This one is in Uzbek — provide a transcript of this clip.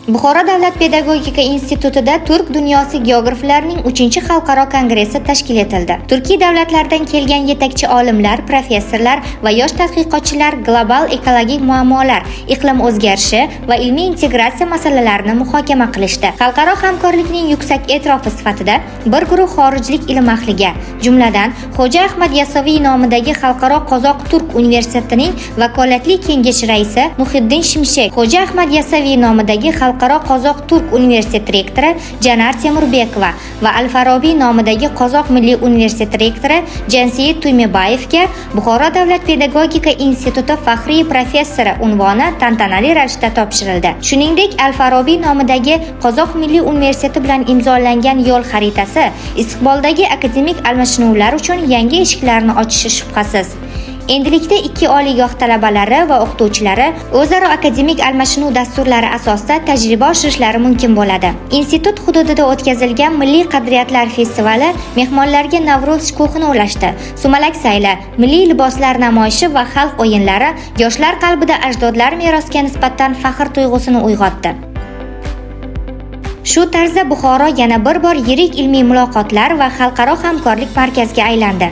Buxoro davlat pedagogika institutida Turk dunyosi geograflarining 3-xalqaro kongressi tashkil etildi. Turkiy davlatlardan kelgan yetakchi olimlar, professorlar va yosh tadqiqotchilar global ekologik muammolar, iqlim o'zgarishi va ilmiy integratsiya masalalarini muhokama qilishdi. Xalqaro hamkorlikning yuksak e'tirofi sifatida bir guruh xorijlik ilm ahliga, jumladan Xo'ja Ahmad Yasaviy nomidagi Xalqaro Qozoq-Turk universitetining vakolatli kengashi raisi Muhiddin Shimshek, Xo'ja Ahmad Yasaviy nomidagi Xalqaro Qozoq-Turk universiteti rektori Janar Temurbekova va Al-Farobiy nomidagi Qozoq Milliy universiteti rektori Jansiyat Tuymebayevga Buxoro davlat pedagogika instituti faxriy professori unvoni tantanali ravishda topshirildi. Shuningdek, Al-Farobiy nomidagi Qozoq Milliy universiteti bilan imzolangan yo'l xaritasi istiqboldagi akademik almashinuvlar uchun yangi eshiklarni ochishi shubhasiz. Endilikda ikki oliygoh talabalari va o'qituvchilari o'zaro akademik almashinuv dasturlari asosida tajriba oshirishlari mumkin bo'ladi. Institut hududida o'tkazilgan Milliy qadriyatlar festivali mehmonlarga Navro'z shukuhini ulashdi. Sumalak sayli, milliy liboslar namoyishi va xalq o'yinlari yoshlar qalbida ajdodlar merosiga nisbatan faxr tuyg'usini uyg'otdi. Shu tarzda Buxoro yana bir bor yirik ilmiy muloqotlar va xalqaro hamkorlik markaziga aylandi.